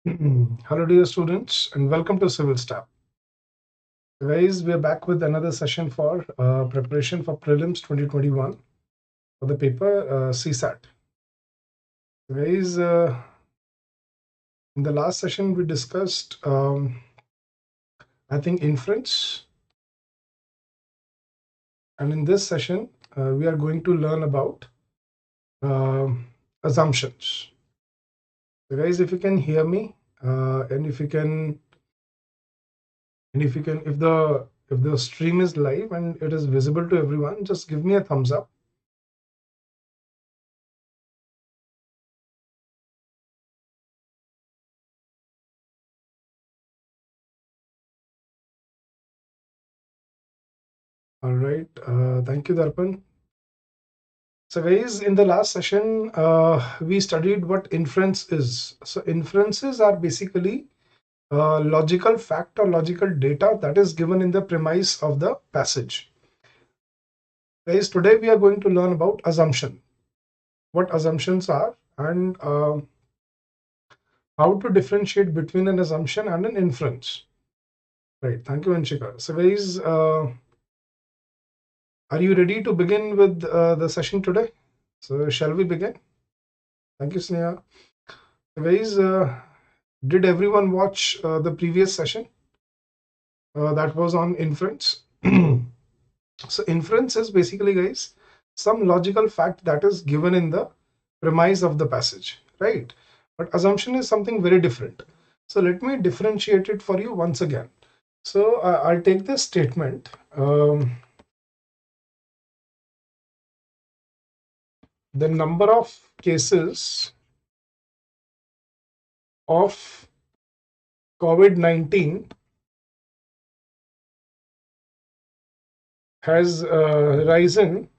Hello dear students and welcome to Civil Staff. Guys, we are back with another session for preparation for Prelims 2021 for the paper CSAT. Guys, in the last session we discussed I think inference, and in this session we are going to learn about assumptions. So guys, if you can hear me and if the stream is live and it is visible to everyone, just give me a thumbs up. All right, thank you, Darpan. So guys, in the last session, we studied what inference is. So inferences are basically logical fact or logical data that is given in the premise of the passage. Guys, today we are going to learn about assumption, what assumptions are, and how to differentiate between an assumption and an inference. Right, thank you, Anshika. So guys, are you ready to begin with the session today? So shall we begin? Thank you, Sneha. Guys, did everyone watch the previous session that was on inference? So inference is basically, guys, some logical fact that is given in the premise of the passage, right? But assumption is something very different. So let me differentiate it for you once again. So I'll take this statement. The number of cases of COVID-19 has risen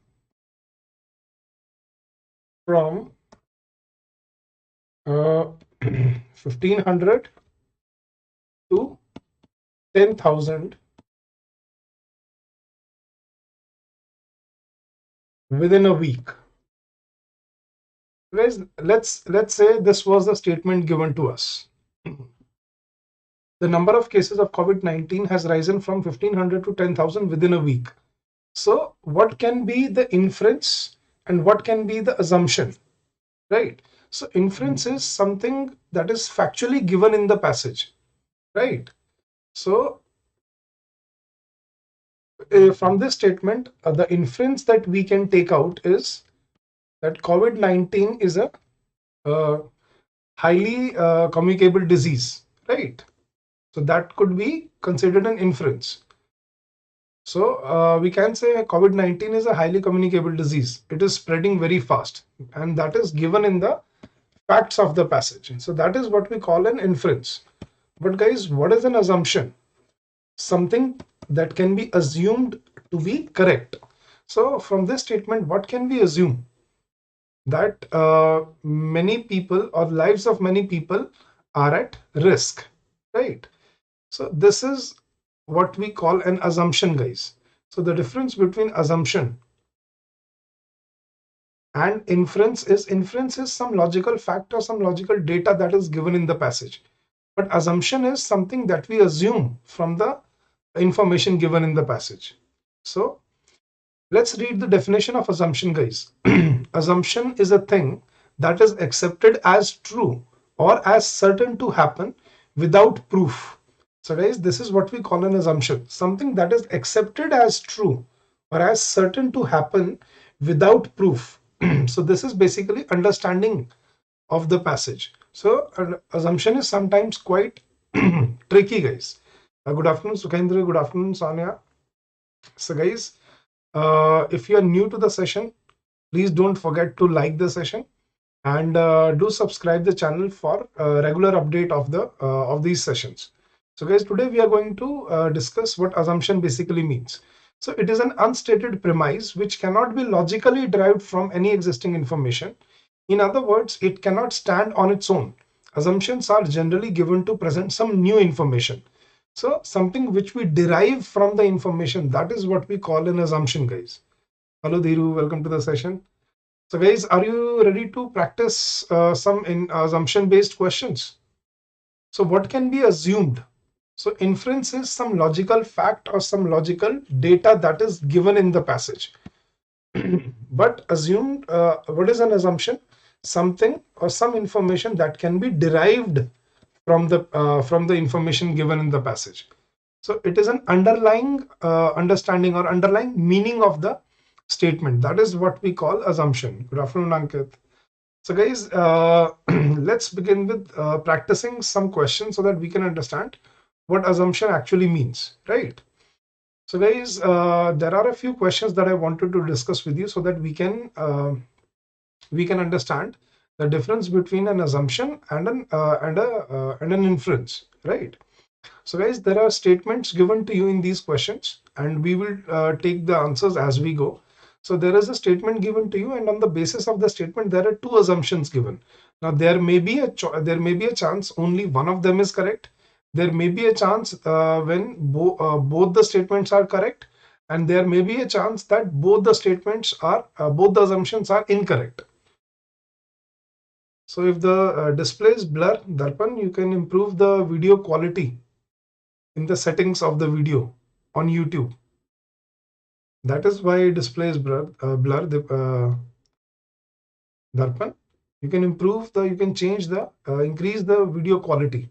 from 1500 to 10,000 within a week. Guys, let's say this was the statement given to us. The number of cases of COVID-19 has risen from 1500 to 10,000 within a week. So what can be the inference and what can be the assumption, right? So inference is something that is factually given in the passage, right? So from this statement, the inference that we can take out is that COVID-19 is a highly communicable disease, right? So that could be considered an inference. So we can say COVID-19 is a highly communicable disease. It is spreading very fast, and that is given in the facts of the passage. So that is what we call an inference. But guys, what is an assumption? Something that can be assumed to be correct. So from this statement, what can we assume? That many people or lives of many people are at risk, right? So this is what we call an assumption, guys. So the difference between assumption and inference is some logical fact or some logical data that is given in the passage. But assumption is something that we assume from the information given in the passage. So let's read the definition of assumption, guys. Assumption is a thing that is accepted as true or as certain to happen without proof. So guys, this is what we call an assumption, something that is accepted as true or as certain to happen without proof. So this is basically understanding of the passage. So assumption is sometimes quite tricky, guys. Good afternoon, Sukhendra. Good afternoon, Sonia. So guys, if you are new to the session, please don't forget to like the session and do subscribe the channel for regular update of these sessions. So guys, today we are going to discuss what assumption basically means. So it is an unstated premise which cannot be logically derived from any existing information. In other words, it cannot stand on its own. Assumptions are generally given to present some new information. So something which we derive from the information, that is what we call an assumption, guys. Hello, Dhiru. Welcome to the session. So guys, are you ready to practice some assumption-based questions? So what can be assumed? So inference is some logical fact or some logical data that is given in the passage. But assumed, what is an assumption? Something or some information that can be derived from the information given in the passage. So it is an underlying understanding or underlying meaning of the statement. That is what we call assumption. Good afternoon, Ankit. So guys, let's begin with practicing some questions so that we can understand what assumption actually means, right? So guys, there are a few questions that I wanted to discuss with you so that we can understand the difference between an assumption and an inference, right? So guys, there are statements given to you in these questions, and we will take the answers as we go. So there is a statement given to you, and on the basis of the statement, there are two assumptions given. Now there may be a chance only one of them is correct. There may be a chance when both the statements are correct, and there may be a chance that both the assumptions are incorrect. So if the display is blur, Darpan, you can improve the video quality in the settings of the video on YouTube. That is why display is blur the Darpan. You can you can change the, increase the video quality.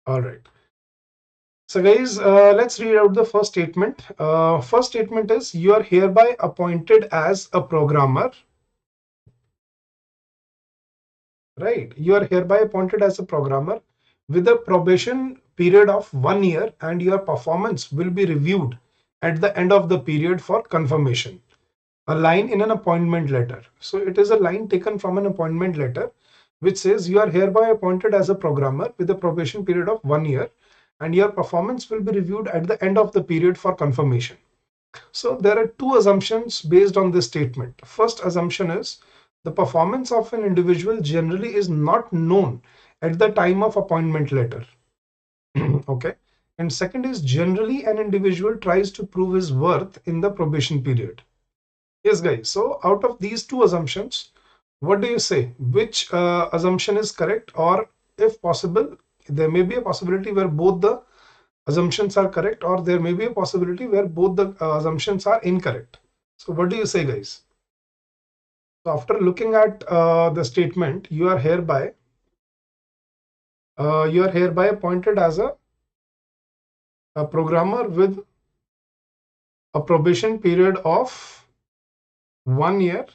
All right. So guys, let's read out the first statement. First statement is, you are hereby appointed as a programmer. Right. You are hereby appointed as a programmer with a probation period of 1 year, and your performance will be reviewed at the end of the period for confirmation. A line in an appointment letter. So it is a line taken from an appointment letter which says, you are hereby appointed as a programmer with a probation period of 1 year, and your performance will be reviewed at the end of the period for confirmation. So there are two assumptions based on this statement. First assumption is, the performance of an individual generally is not known at the time of appointment letter. Okay. And second is, generally an individual tries to prove his worth in the probation period. Yes, guys. So out of these two assumptions, what do you say? Which assumption is correct? Or if possible, there may be a possibility where both the assumptions are correct, or there may be a possibility where both the assumptions are incorrect. So what do you say, guys? So after looking at the statement, you are hereby appointed as a programmer with a probation period of 1 year,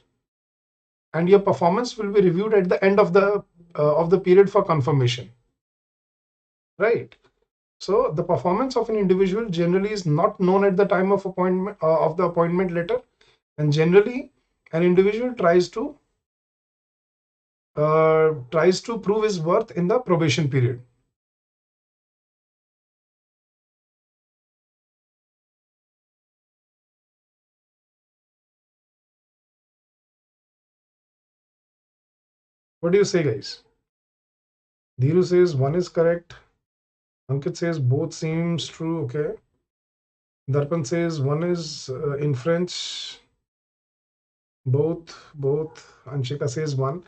and your performance will be reviewed at the end of the period for confirmation, right? So the performance of an individual generally is not known at the time of appointment of the appointment letter, and generally an individual tries to prove his worth in the probation period. What do you say, guys? Dhiru says one is correct. Ankit says both seems true. Okay. Darpan says one is in French. Both. Anshika says one.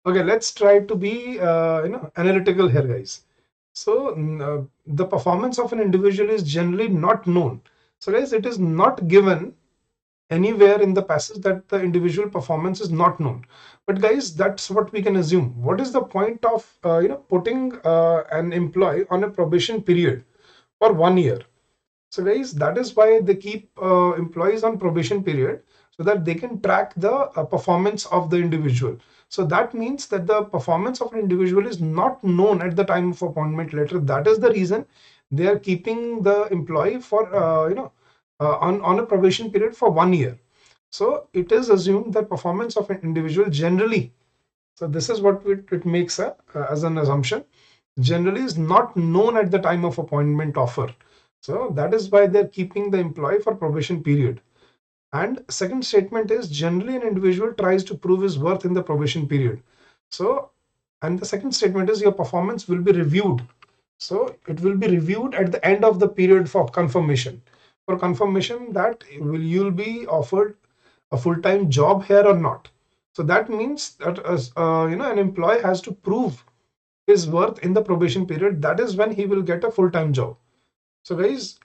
Okay, let's try to be analytical here, guys. So the performance of an individual is generally not known. So guys, it is not given anywhere in the passage that the individual performance is not known. But guys, that's what we can assume. What is the point of putting an employee on a probation period for 1 year? So guys, that is why they keep employees on probation period, so that they can track the performance of the individual. So that means that the performance of an individual is not known at the time of appointment letter. That is the reason they are keeping the employee for on a probation period for 1 year. So it is assumed that performance of an individual generally, so this is what it makes as an assumption, generally is not known at the time of appointment offer. So that is why they're keeping the employee for probation period. And second statement is generally an individual tries to prove his worth in the probation period. So, and the second statement is your performance will be reviewed. So it will be reviewed at the end of the period for confirmation. For confirmation that you'll be offered a full-time job here or not. So that means that an employee has to prove his worth in the probation period. That is when he will get a full-time job. So guys,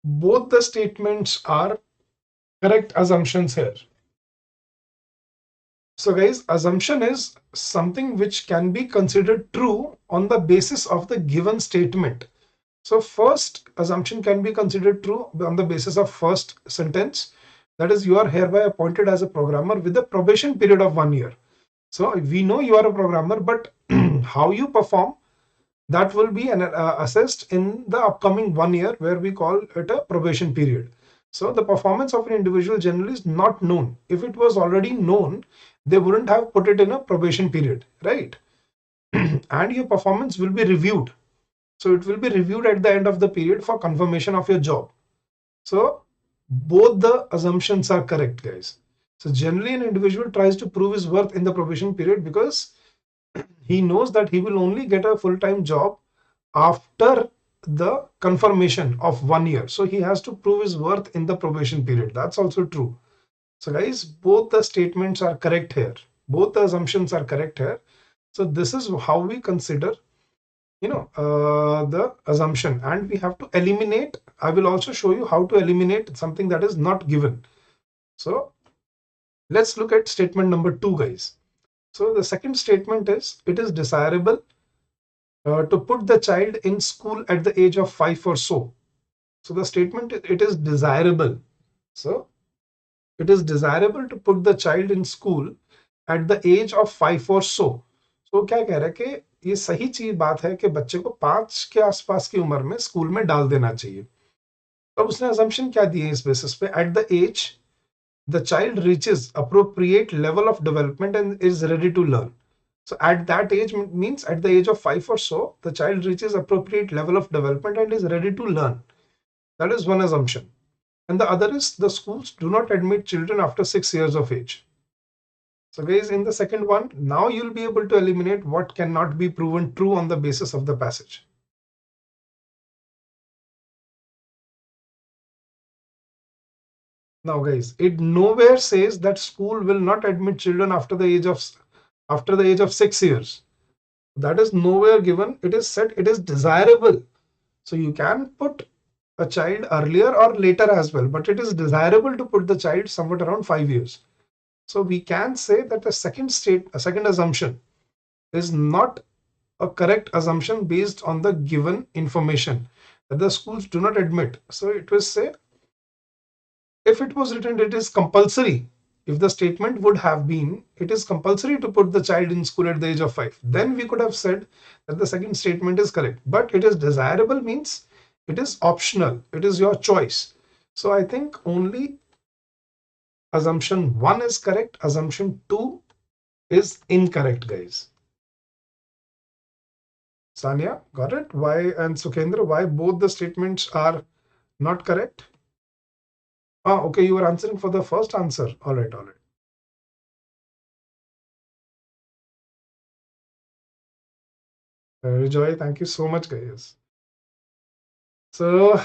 both the statements are correct assumptions here. So guys, assumption is something which can be considered true on the basis of the given statement. So first assumption can be considered true on the basis of first sentence. That is, you are hereby appointed as a programmer with a probation period of 1 year. So we know you are a programmer, but how you perform, that will be assessed in the upcoming 1 year, where we call it a probation period. So the performance of an individual generally is not known. If it was already known, they wouldn't have put it in a probation period, right? And your performance will be reviewed. So it will be reviewed at the end of the period for confirmation of your job. So both the assumptions are correct, guys. So generally an individual tries to prove his worth in the probation period because he knows that he will only get a full-time job after the confirmation of 1 year. So he has to prove his worth in the probation period. That's also true. So guys, both the statements are correct here. Both the assumptions are correct here. So this is how we consider, the assumption, and we have to eliminate. I will also show you how to eliminate something that is not given. So let's look at statement number 2, guys. So the second statement is, it is desirable to put the child in school at the age of 5 or so. So the statement, it is desirable. So it is desirable to put the child in school at the age of 5 or so. So क्या कह रहा है कि ये सही चीज बात है कि बच्चे को 5 के आसपास की उम्र में स्कूल में डाल देना चाहिए. अब उसने assumption क्या दी है इस बेसिस पे? At the age the child reaches appropriate level of development and is ready to learn. So at that age means at the age of 5 or so, the child reaches appropriate level of development and is ready to learn. That is one assumption. And the other is, the schools do not admit children after 6 years of age. So guys, in the second one, now you'll be able to eliminate what cannot be proven true on the basis of the passage. Now guys, it nowhere says that school will not admit children after the age of 6 years. That is nowhere given. It is said it is desirable. So you can put a child earlier or later as well, but it is desirable to put the child somewhat around 5 years. So we can say that the second assumption is not a correct assumption based on the given information that the schools do not admit. So it will say, if it was written it is compulsory, if the statement would have been it is compulsory to put the child in school at the age of 5, then we could have said that the second statement is correct. But it is desirable means it is optional, it is your choice. So I think only assumption 1 is correct, assumption 2 is incorrect, guys. Sanya, got it? Why? And Sukhendra, why both the statements are not correct? Okay, you were answering for the first answer. All right, all right. Joy, thank you so much, guys. So,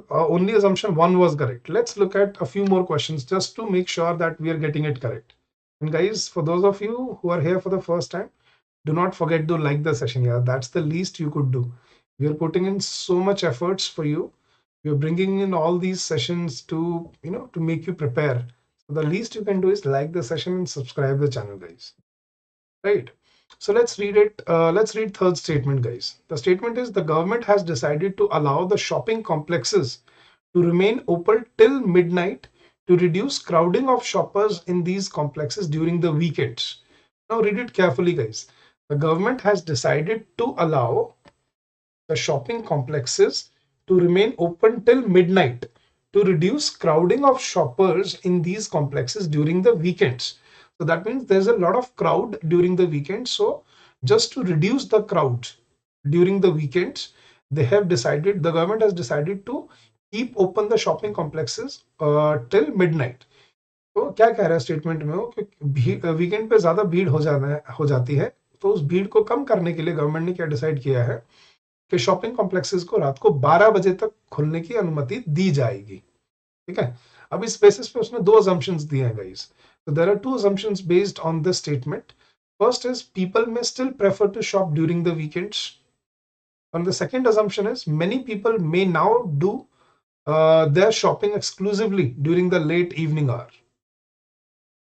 only assumption 1 was correct. Let's look at a few more questions just to make sure that we are getting it correct. And guys, for those of you who are here for the first time, do not forget to like the session. Yeah, that's the least you could do. We are putting in so much efforts for you. We are bringing in all these sessions to, to make you prepare. So the least you can do is like the session and subscribe the channel, guys. Right. So let's read it. Let's read third statement, guys. The statement is, the government has decided to allow the shopping complexes to remain open till midnight to reduce crowding of shoppers in these complexes during the weekends. Now read it carefully, guys. The government has decided to allow the shopping complexes to remain open till midnight to reduce crowding of shoppers in these complexes during the weekends. So that means there's a lot of crowd during the weekend. So just to reduce the crowd during the weekends, the government has decided to keep open the shopping complexes till midnight. तो क्या कह रहा है statement में वो कि weekend पे ज्यादा भीड़ हो जाती है, तो उस भीड़ को कम करने के लिए गवर्नमेंट ने क्या डिसाइड किया है कि शॉपिंग कॉम्प्लेक्सेस को रात को 12 बजे तक खुलने की अनुमति दी जाएगी। ठीक है, अब इस बेसिस पे उसने दो assumptions दिए हैं guys. So there are two assumptions based on this statement. First is people may still prefer to shop during the weekends. And the second assumption is many people may now do their shopping exclusively during the late evening hour.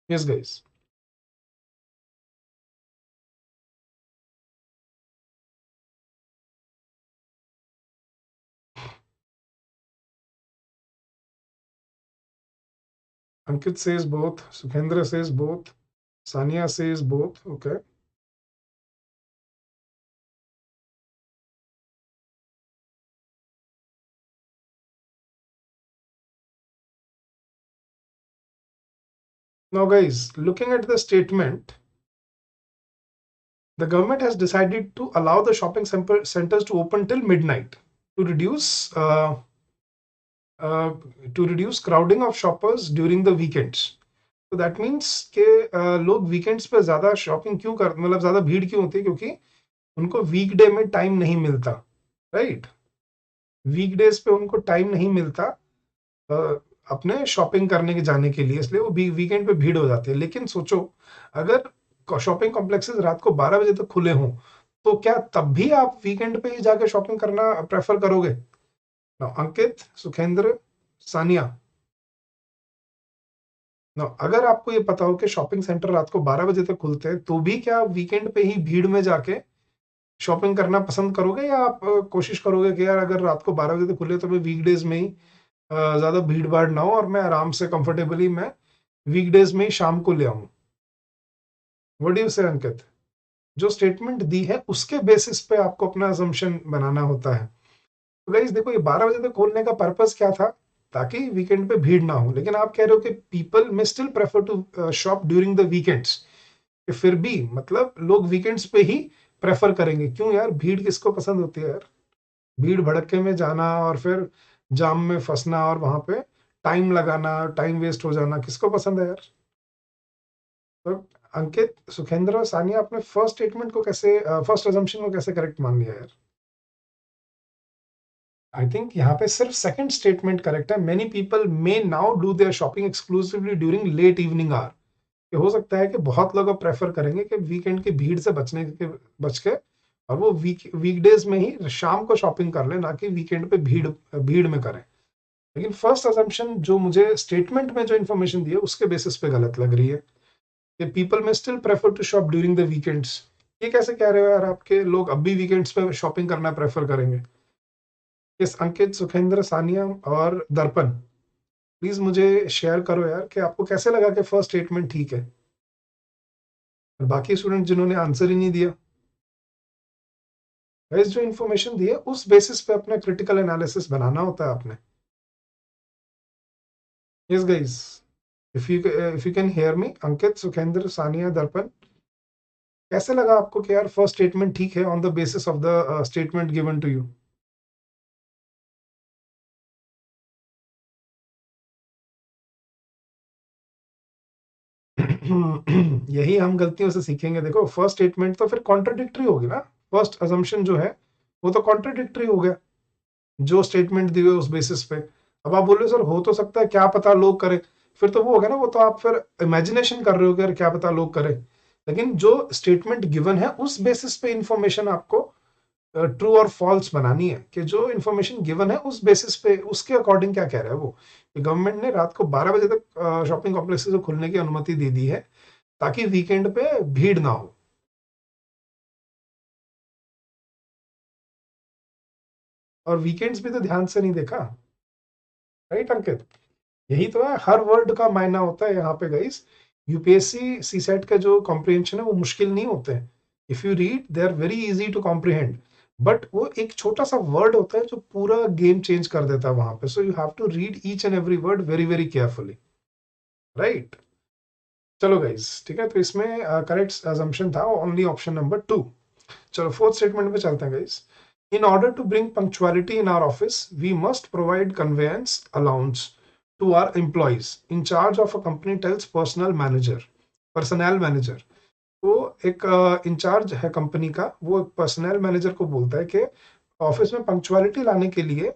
Yes, guys. Ankit says both. Sukhendra says both. Sania says both. Okay. Now, guys, looking at the statement, the government has decided to allow the shopping centers to open till midnight to reduce uh, crowding of shoppers during the weekends. तो that means के लोग weekends पे ज्यादा shopping क्यों कर, मतलब ज्यादा भीड़ क्यों होती है, क्योंकि उनको वीकडे में टाइम नहीं मिलता, राइट। वीकडेज पे उनको टाइम नहीं मिलता अपने शॉपिंग करने के जाने के लिए, इसलिए वो वीकेंड पे भीड़ हो जाती है। लेकिन सोचो, अगर शॉपिंग कॉम्प्लेक्सेस रात को 12 बजे तक खुले हों, तो क्या तब भी आप वीकेंड पे ही जाके शॉपिंग करना प्रेफर करोगे? अंकित, सुखेंद्र, सानिया, अगर आपको ये पता हो कि शॉपिंग सेंटर रात को 12 बजे तक खुलते हैं, तो भी क्या आप वीकेंड पे ही भीड़ में जाके शॉपिंग करना पसंद करोगे, या आप कोशिश करोगे कि यार अगर रात को 12 बजे तक खुले तो मैं वीकडेज में ही ज्यादा भीड़ भाड़ ना हो और मैं आराम से कंफर्टेबली मैं वीकडेज में ही शाम को ले आऊं? व्हाट डू यू से अंकित? जो स्टेटमेंट दी है उसके बेसिस पे आपको अपना असम्पशन बनाना होता है। तो गाइस देखो, ये 12 बजे तक खोलने का पर्पस क्या था? ताकि वीकेंड पे भीड़ ना हो। लेकिन आप कह रहे हो कि people may still prefer to shop during the weekends, कि फिर भी मतलब लोग वीकेंड्स पे ही प्रेफर करेंगे। क्यों यार, भीड़ किसको पसंद होती है यार? भीड़ भड़के में जाना और फिर जाम में फंसना और वहां पे टाइम लगाना, टाइम वेस्ट हो जाना, किसको पसंद है यार? तो अंकित, सुखेंद्र और सानिया, अपने फर्स्ट स्टेटमेंट को कैसे, फर्स्ट अजम्पशन को कैसे करेक्ट मान लिया यार? आई थिंक यहाँ पे सिर्फ सेकंड स्टेटमेंट करेक्ट है। Many people may now do their shopping exclusively during late evening hour. ये हो सकता है कि बहुत लोग अब प्रेफर करेंगे कि वीकेंड की भीड़ से बच के और वो वीकडेज में ही शाम को शॉपिंग कर ले, ना कि वीकेंड पे भीड़ भीड़ में करें। लेकिन फर्स्ट अजम्पशन जो मुझे स्टेटमेंट में जो इन्फॉर्मेशन दी है उसके बेसिस पे गलत लग रही है कि people may still prefer to shop during the weekends. ये कैसे कह रहे हो यार, आपके लोग अब भी वीकेंड्स पे शॉपिंग करना प्रेफर करेंगे? इस अंकित, सुखेंद्र, सानिया और दर्पण, प्लीज मुझे शेयर करो यार कि आपको कैसे लगा कि फर्स्ट स्टेटमेंट ठीक है। और बाकी स्टूडेंट जिन्होंने आंसर ही नहीं दिया, गाइस जो इन्फॉर्मेशन दी है उस बेसिस पे अपना क्रिटिकल एनालिसिस बनाना होता है आपने। Yes guys, if you can hear me, Ankit, Sukhendra, Sania, Darpan, कैसे लगा आपको कि यार फर्स्ट स्टेटमेंट ठीक है on the basis of the statement given to you? यही हम गलतियों से सीखेंगे। देखो, फर्स्ट स्टेटमेंट तो फिर कॉन्ट्रडिक्टरी होगी ना। फर्स्ट अजम्पशन जो है वो तो कॉन्ट्रडिक्टरी हो गया जो स्टेटमेंट दी हुई उस बेसिस पे। अब आप बोल रहे हो सर हो तो सकता है, क्या पता लोग करें, फिर तो वो हो गया ना, वो तो आप फिर इमेजिनेशन कर रहे हो कि यार क्या पता लोग करें। लेकिन जो स्टेटमेंट गिवन है उस बेसिस पे इंफॉर्मेशन आपको ट्रू और फॉल्स बनानी है, कि जो इन्फॉर्मेशन गिवन है उस बेसिस पे उसके अकॉर्डिंग क्या कह रहा है वो, कि गवर्नमेंट ने रात को 12 बजे तक शॉपिंग कॉम्प्लेक्सेस को खुलने की अनुमति दे दी है ताकि वीकेंड पे भीड़ ना हो। और वीकेंड्स भी तो ध्यान से नहीं देखा, राइट अंकित? यही तो है, हर वर्ड का मायना होता है यहाँ पे गाइस। यूपीएससी सीसेट का जो कॉम्प्रिहेंशन है वो मुश्किल नहीं होते हैं। If you read they are very easy to comprehend, but वो एक छोटा सा वर्ड होता है जो पूरा गेम चेंज कर देता है वहां पे। So you have to read each and every word very very carefully, right? चलो गाइस, ठीक है, तो इसमें करेक्ट assumption था ओनली ऑप्शन नंबर 2। चलो फोर्थ स्टेटमेंट पे चलते हैं guys. In order to bring punctuality in our office, we must provide conveyance allowance to our employees. In charge of a company tells personnel manager. वो एक in charge है company का, वो personal manager को बोलता है कि ऑफिस में पंक्चुअलिटी लाने के लिए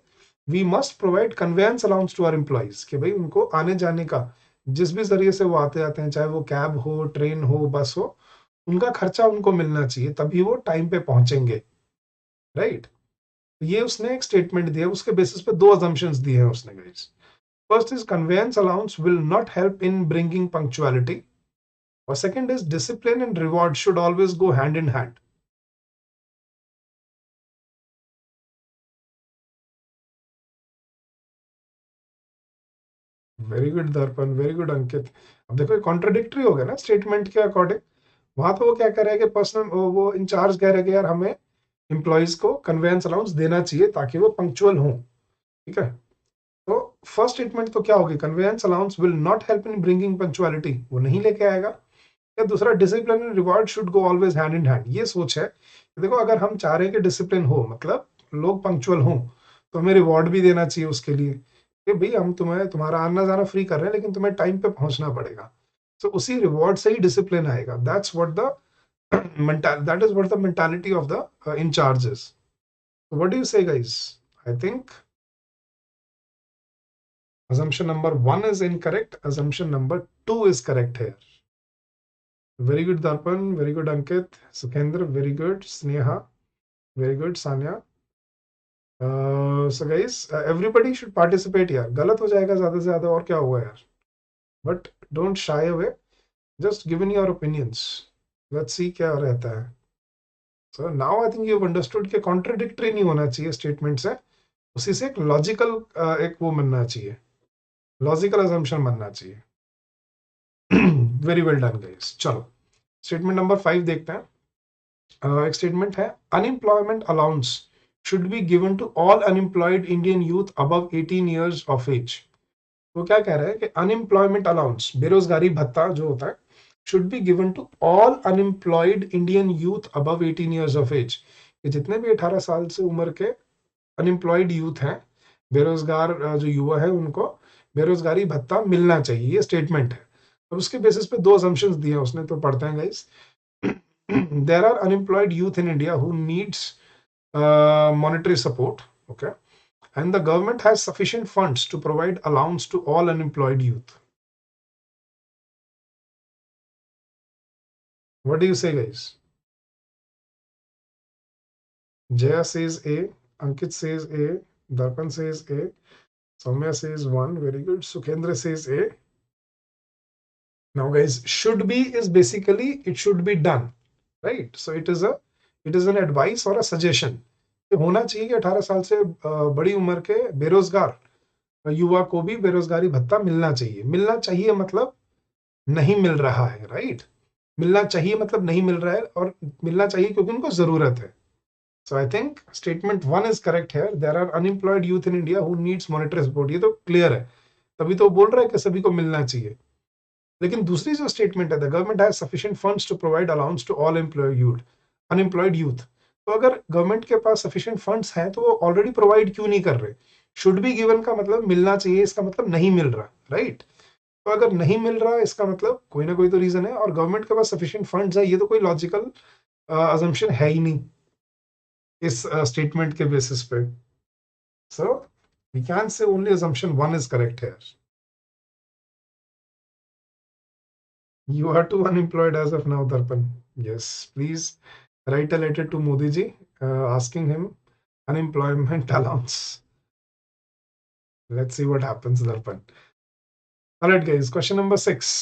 we must provide conveyance allowance to our employees, कि भाई उनको आने जाने का जिस भी जरिए से वो आते जाते हैं, चाहे वो कैब हो, ट्रेन हो, बस हो, उनका खर्चा उनको मिलना चाहिए, तभी वो टाइम पे पहुंचेंगे, राइट। ये उसने एक स्टेटमेंट दिया, उसके बेसिस पे दो अजम्पशंस दिए हैं उसने guys. First is conveyance allowance will not help in bringing punctuality, और second is discipline and reward should always go hand in hand. Very good Darpan, very good Ankit. अब देखो कॉन्ट्रडिक्टरी हो गया ना स्टेटमेंट के अकॉर्डिंग। वहां पे वो क्या कह रहा है कि पर्सनल वो इंचार्ज कह रहा है कि यार हमें एम्प्लॉयज को कन्वेंस अलाउंस देना चाहिए ताकि वो पंक्चुअल हों, ठीक है। तो फर्स्ट स्टेटमेंट तो क्या होगी, convince allowance will not help in bringing punctuality, वो नहीं लेके आएगा। या दूसरा, discipline and reward should go always hand in hand. ये सोच है कि देखो अगर हम चाह रहे हैं कि डिसिप्लिन हो, मतलब लोग पंक्चुअल हों, तो हमें रिवॉर्ड भी देना चाहिए उसके लिए, कि भाई हम तुम्हें तुम्हारा आना जाना फ्री कर रहे हैं, लेकिन तुम्हें टाइम पे पहुंचना पड़ेगा। तो उसी रिवॉर्ड से ही डिसिप्लिन आएगा। That is what the mentality of the in charges. What do you say guys? I think assumption number 1 is incorrect, assumption number 2 is correct here. Very good Darpan, very good Ankit, Sukhendra, very good Sneha, very good Sanya. So guys, everybody should participate here. गलत हो जाएगा ज़्यादा से ज़्यादा, और क्या होगा यार, but don't shy away, just give in your opinions. Let's see क्या रहता है. So now I think you've understood कि contradictory नहीं होना चाहिए स्टेटमेंट से, उसी से एक लॉजिकल एक वो बनना चाहिए, लॉजिकल assumption बनना चाहिए. Very well done guys. चलो स्टेटमेंट नंबर 5 देखते हैं। एक स्टेटमेंट है, unemployment allowance should be given to all unemployed Indian youth above 18 years of age. वो क्या कह रहा है कि अनएम्प्लॉयमेंट अलाउंस, बेरोजगारी भत्ता जो होता है, should be given to all unemployed Indian youth above 18 years of age. ये जितने भी 18 साल से उम्र के अनएम्प्लॉयड यूथ हैं, बेरोजगार जो युवा है, उनको बेरोजगारी भत्ता मिलना चाहिए, ये स्टेटमेंट है। अब उसके बेसिस पे दो assumptions दिए उसने, तो पढ़ते हैं guys. There are unemployed youth in India who needs monetary support, okay, and the government has sufficient funds to provide allowance to all unemployed youth. What do you say, guys? Jaya says A, Ankit says A, Darpan says A, Soumya says 1, very good. Sukhendra says A. Now guys, should be is basically it should be done, right? So it is an advice or a suggestion कि होना चाहिए कि 18 साल से बड़ी उम्र के बेरोजगार युवा को भी बेरोजगारी भत्ता मिलना चाहिए। मिलना चाहिए मतलब नहीं मिल रहा है, राइट। मिलना चाहिए मतलब नहीं मिल रहा है, और मिलना चाहिए क्योंकि उनको जरूरत है। So I think statement 1 is correct है। There are unemployed youth in India who needs monetary support, ये तो क्लियर है, तभी तो बोल रहा है कि सभी को मिलना चाहिए। लेकिन दूसरी जो स्टेटमेंट है, the government has sufficient funds to provide allowance to all unemployed youth, तो अगर गवर्नमेंट के पास सफिशिएंट फंड्स हैं तो वो ऑलरेडी प्रोवाइड क्यों नहीं कर रहे? शुड बी गिवन का मतलब मिलना चाहिए, इसका मतलब नहीं मिल रहा, राइट। तो अगर नहीं मिल रहा इसका मतलब कोई ना कोई तो रीजन है, और गवर्नमेंट के पास सफिशिएंट फंड्स है, ये तो कोई लॉजिकल अजम्पशन है ही नहीं इस स्टेटमेंट के बेसिस पे। So we can say only assumption 1 is correct है। You are too unemployed as of now, Darpan. Yes, please write a letter to Modi ji asking him unemployment allowance. Let's see what happens, Darpan. All right, guys. Question number 6.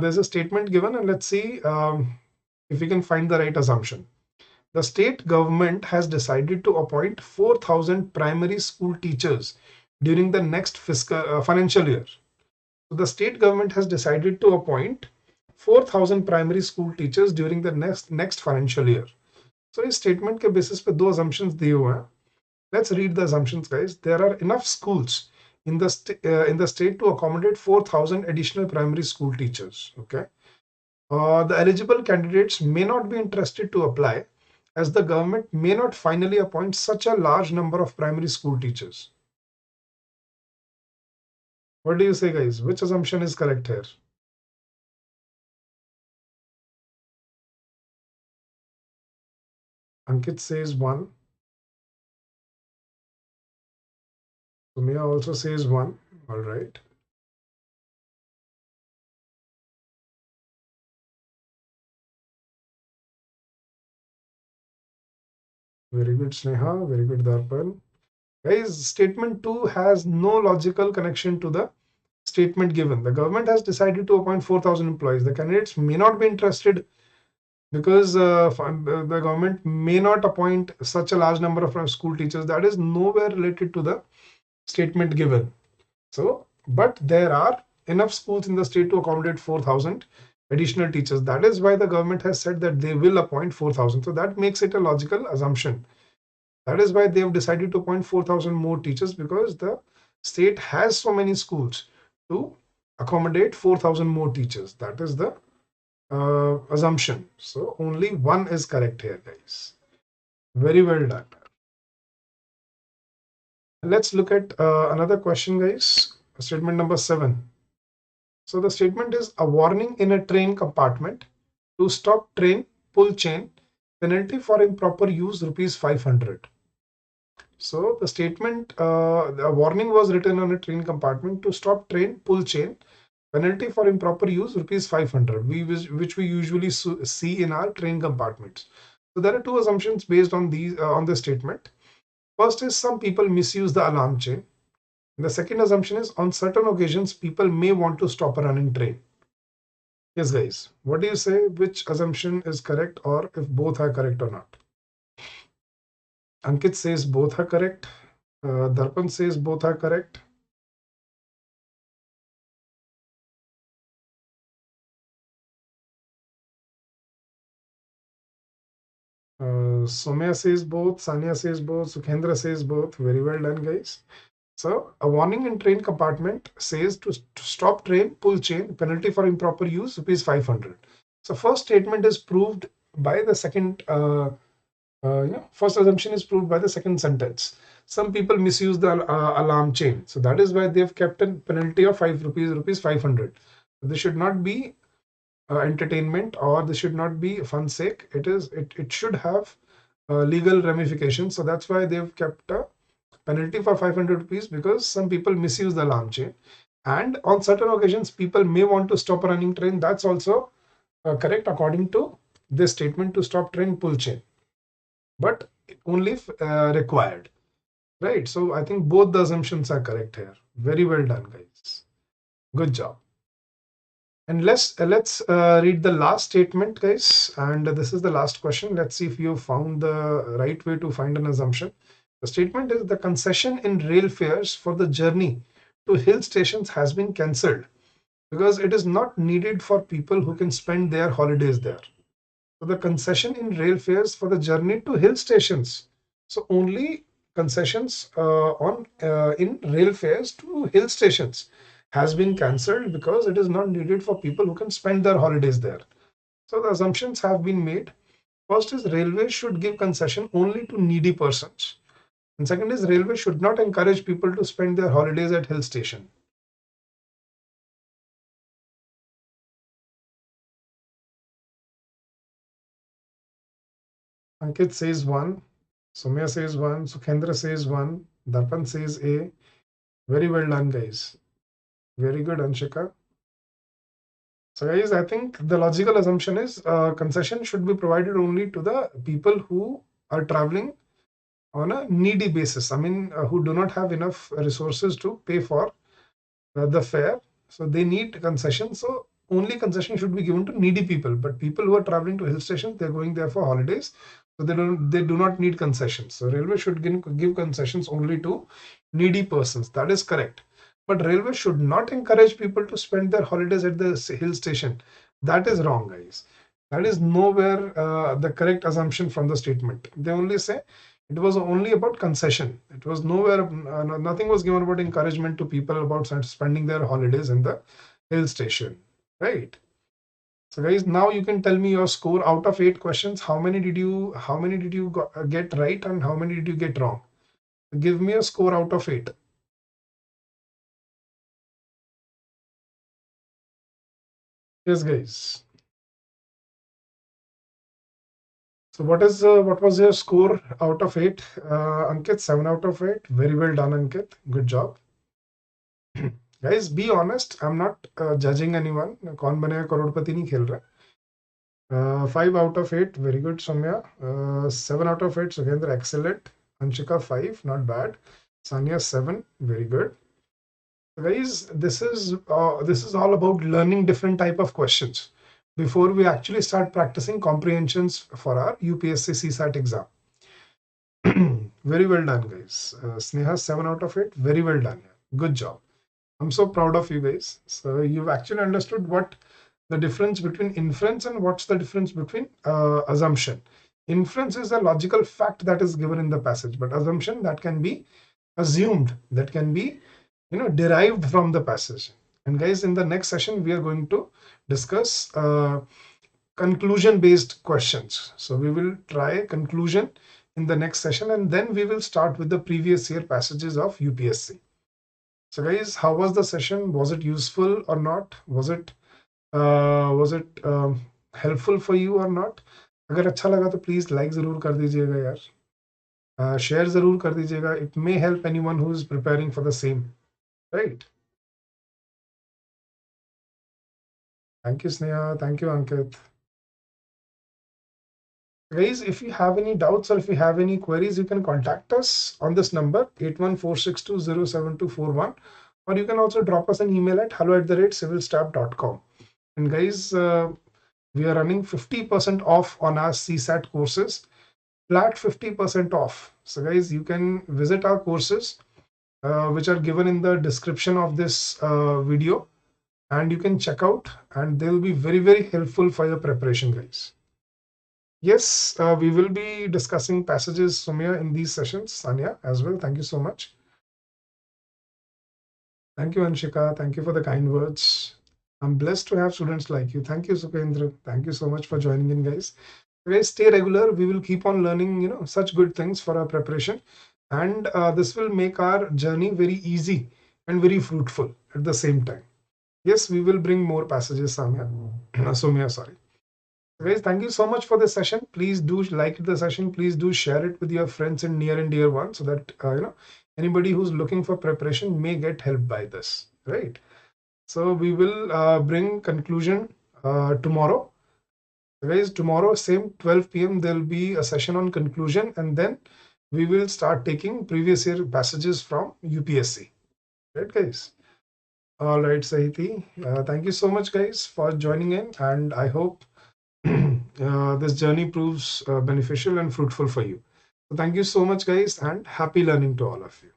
There's a statement given, and let's see if we can find the right assumption. The state government has decided to appoint 4,000 primary school teachers during the next financial year. So the state government has decided to appoint 4,000 primary school teachers during the next financial year. So इस statement के basis पे दो assumptions दिए हुए हैं. Let's read the assumptions, guys. There are enough schools in the state to accommodate 4,000 additional primary school teachers. Okay. The eligible candidates may not be interested to apply as the government may not finally appoint such a large number of primary school teachers. What do you say, guys? Which assumption is correct here? Ankit says 1. Sumya also says 1. All right. Very good, Sneha. Very good, Darpan. Guys, statement 2 has no logical connection to the statement given. The government has decided to appoint 4,000 employees. The candidates may not be interested because the government may not appoint such a large number of school teachers. That is nowhere related to the statement given. So, but there are enough schools in the state to accommodate 4,000 additional teachers. That is why the government has said that they will appoint 4,000. So that makes it a logical assumption. That is why they have decided to appoint 4,000 more teachers, because the state has so many schools to accommodate 4,000 more teachers. That is the assumption. So only one is correct here, guys. Very well done. Let's look at another question, guys. Statement number 7. So the statement is a warning in a train compartment to stop train, pull chain, penalty for improper use ₹500. So the statement, the warning was written on a train compartment to stop train, pull chain, penalty for improper use ₹500, which we usually see in our train compartments. So there are two assumptions based on these on this statement. First is some people misuse the alarm chain. The second assumption is on certain occasions people may want to stop a running train. Yes, guys, what do you say? Which assumption is correct, or if both are correct or not? Ankit says both are correct. Darpan says both are correct. Somya says both. Sanya says both. Sukhendra says both. Very well done, guys. So a warning in train compartment says to stop train, pull chain, penalty for improper use, ₹500. So first statement is proved by the second, first assumption is proved by the second sentence. Some people misuse the alarm chain. So that is why they've kept a penalty of ₹500. This should not be entertainment, or this should not be fun sake. It should have legal ramifications. So that's why they've kept a penalty for ₹500, because some people misuse the alarm chain, and on certain occasions people may want to stop a running train. That's also correct according to this statement, to stop train, pull chain, but only if required, right? So I think both the assumptions are correct here. Very well done, guys. Good job. And let's read the last statement, guys. And this is the last question. Let's see if you found the right way to find an assumption. The statement is the concession in rail fares for the journey to hill stations has been cancelled because it is not needed for people who can spend their holidays there. So the concession in rail fares for the journey to hill stations. So only concessions in rail fares to hill stations has been cancelled because it is not needed for people who can spend their holidays there. So the assumptions have been made. First is railways should give concession only to needy persons. And second is railway should not encourage people to spend their holidays at hill station. Ankit says 1. Soumya says 1. Sukhendra says 1. Darpan says A. Very well done, guys. Very good, Anshika. So guys, I think the logical assumption is concession should be provided only to the people who are traveling on a needy basis. I mean, who do not have enough resources to pay for the fare. So they need concession. So only concession should be given to needy people. But people who are traveling to hill stations, they're going there for holidays. So they do not need concessions. So railway should give concessions only to needy persons. That is correct. But railway should not encourage people to spend their holidays at the hill station. That is wrong, guys. That is nowhere the correct assumption from the statement. They only say it was only about concession. It was nowhere, nothing was given about encouragement to people about spending their holidays in the hill station, right? So guys, now you can tell me your score out of 8 questions. How many did you get right and how many did you get wrong? Give me a score out of 8. Yes, guys. So what was your score out of 8? Ankit, 7 out of 8. Very well done, Ankit. Good job. Guys, be honest. I'm not judging anyone. कौन बनेगा करोड़पति नहीं खेल रहा. 5 out of 8. Very good, Soumya. 7 out of 8. Sukhendra, excellent. Anshika, 5. Not bad. Sanya, 7. Very good. Guys, this is all about learning different type of questions before we actually start practicing comprehensions for our UPSC CSAT exam. Very well done, guys. Sneha, 7 out of 8. Very well done. Good job. I'm so proud of you guys. So you've actually understood what the difference between inference and what's the difference between assumption. Inference is a logical fact that is given in the passage, but assumption that can be assumed, that can be derived from the passage. And guys, in the next session we are going to discuss conclusion based questions. So we will try conclusion in the next session, and then we will start with the previous year passages of UPSC. So guys, how was the session? Was it useful or not? Was it helpful for you or not? अगर अच्छा लगा तो please like जरूर कर दीजिएगा यार, share जरूर कर दीजिएगा. It may help anyone who is preparing for the same, right? Thank you, Sneha. Thank you, Ankit. Guys, if you have any doubts or if you have any queries, you can contact us on this number 8146207241, or you can also drop us an email at hello@civilstaff.com. And guys, we are running 50% off on our CSAT courses, flat 50% off. So guys, you can visit our courses, which are given in the description of this video, and you can check out, and they will be very, very helpful for your preparation, guys. Yes, we will be discussing passages, Sumya, in these sessions. Sanya as well. Thank you so much. Thank you, Anshika. Thank you for the kind words. I'm blessed to have students like you. Thank you, Sukhendra. Thank you so much for joining in, guys. Guys, stay regular. We will keep on learning, such good things for our preparation. And this will make our journey very easy and very fruitful at the same time. Yes, we will bring more passages, Soumya, sorry. Guys, thank you so much for this session. Please do like the session. Please do share it with your friends and near and dear ones, so that anybody who's looking for preparation may get help by this, right? So we will bring conclusion tomorrow. Guys, tomorrow same 12 p.m. there'll be a session on conclusion, and then we will start taking previous year passages from UPSC, right, guys? All right, Sahiti. Thank you so much, guys, for joining in, and I hope this journey proves beneficial and fruitful for you. So thank you so much, guys, and happy learning to all of you.